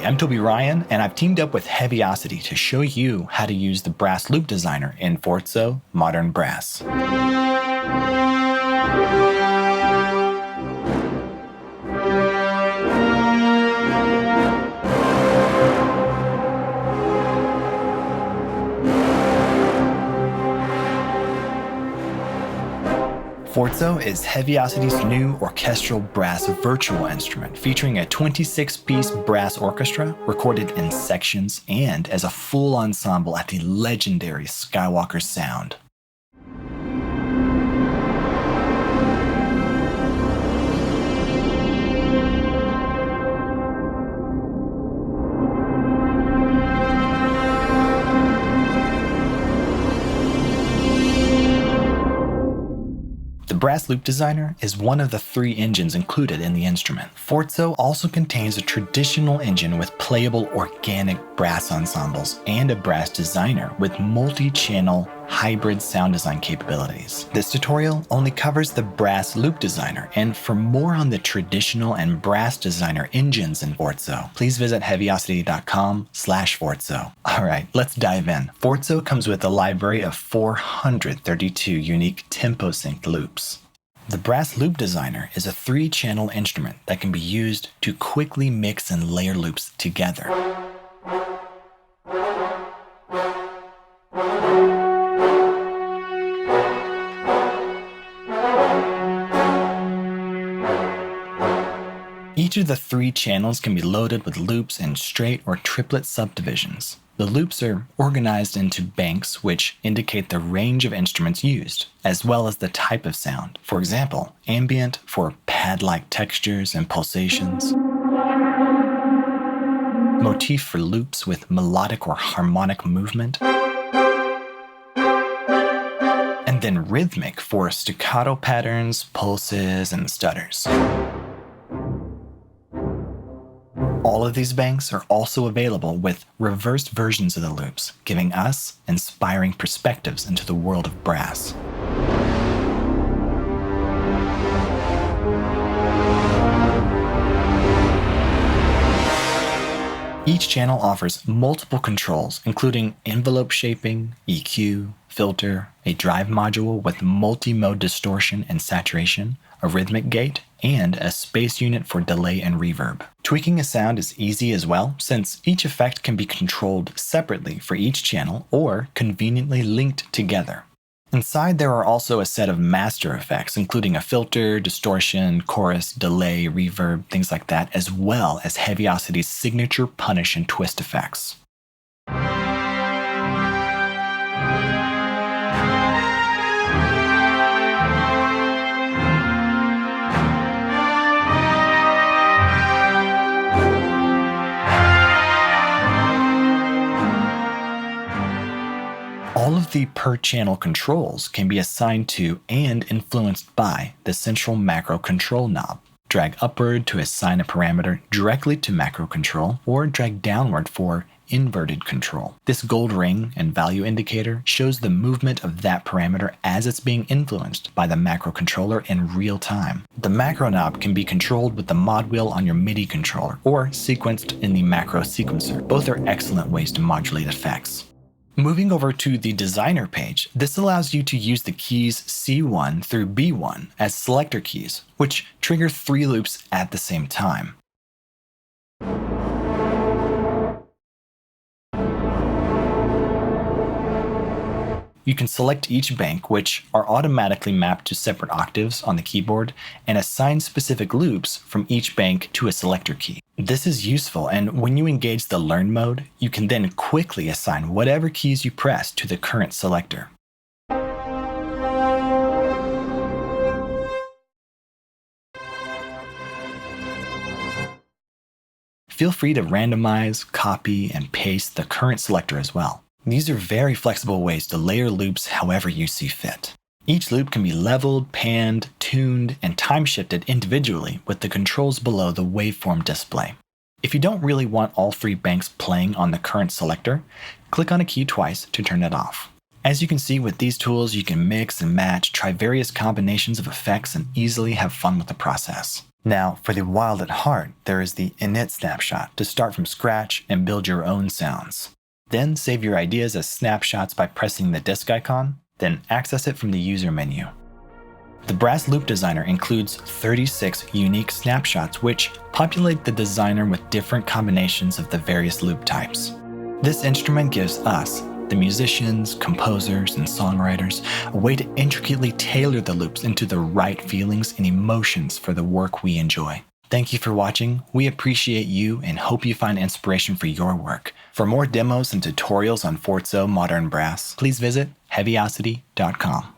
I'm Toby Ryan, and I've teamed up with Heavyocity to show you how to use the Brass Loop Designer in FORZO Modern Brass. FORZO is Heavyocity's new orchestral brass virtual instrument, featuring a 26-piece brass orchestra recorded in sections and as a full ensemble at the legendary Skywalker sound. The Brass Loop Designer is one of the 3 engines included in the instrument. FORZO also contains a traditional engine with playable organic brass ensembles and a brass designer with multi-channel hybrid sound design capabilities. This tutorial only covers the Brass Loop Designer, and for more on the traditional and brass designer engines in FORZO, please visit heavyocity.com/FORZO. Alright, let's dive in. FORZO comes with a library of 432 unique tempo-synced loops. The Brass Loop Designer is a 3-channel instrument that can be used to quickly mix and layer loops together. Each of the 3 channels can be loaded with loops in straight or triplet subdivisions. The loops are organized into banks which indicate the range of instruments used, as well as the type of sound. For example, ambient for pad-like textures and pulsations, motif for loops with melodic or harmonic movement, and then rhythmic for staccato patterns, pulses, and stutters. All of these banks are also available with reversed versions of the loops, giving us inspiring perspectives into the world of brass. Each channel offers multiple controls, including envelope shaping, EQ, filter, a drive module with multi-mode distortion and saturation, a rhythmic gate, and a space unit for delay and reverb. Tweaking a sound is easy as well, since each effect can be controlled separately for each channel or conveniently linked together. Inside there are also a set of master effects, including a filter, distortion, chorus, delay, reverb, things like that, as well as Heavyocity's signature punish and twist effects. All of the per-channel controls can be assigned to and influenced by the central macro control knob. Drag upward to assign a parameter directly to macro control, or drag downward for inverted control. This gold ring and value indicator shows the movement of that parameter as it's being influenced by the macro controller in real time. The macro knob can be controlled with the mod wheel on your MIDI controller, or sequenced in the macro sequencer. Both are excellent ways to modulate effects. Moving over to the designer page, this allows you to use the keys C1 through B1 as selector keys, which trigger 3 loops at the same time. You can select each bank, which are automatically mapped to separate octaves on the keyboard, and assign specific loops from each bank to a selector key. This is useful, and when you engage the Learn mode, you can then quickly assign whatever keys you press to the current selector. Feel free to randomize, copy, and paste the current selector as well. These are very flexible ways to layer loops however you see fit. Each loop can be leveled, panned, tuned, and time-shifted individually with the controls below the waveform display. If you don't really want all 3 banks playing on the current selector, click on a key twice to turn it off. As you can see with these tools, you can mix and match, try various combinations of effects, and easily have fun with the process. Now, for the wild at heart, there is the init snapshot to start from scratch and build your own sounds. Then save your ideas as snapshots by pressing the disk icon, then access it from the user menu. The Brass Loop Designer includes 36 unique snapshots which populate the designer with different combinations of the various loop types. This instrument gives us, the musicians, composers, and songwriters, a way to intricately tailor the loops into the right feelings and emotions for the work we enjoy. Thank you for watching. We appreciate you and hope you find inspiration for your work. For more demos and tutorials on FORZO Modern Brass, please visit Heavyocity.com.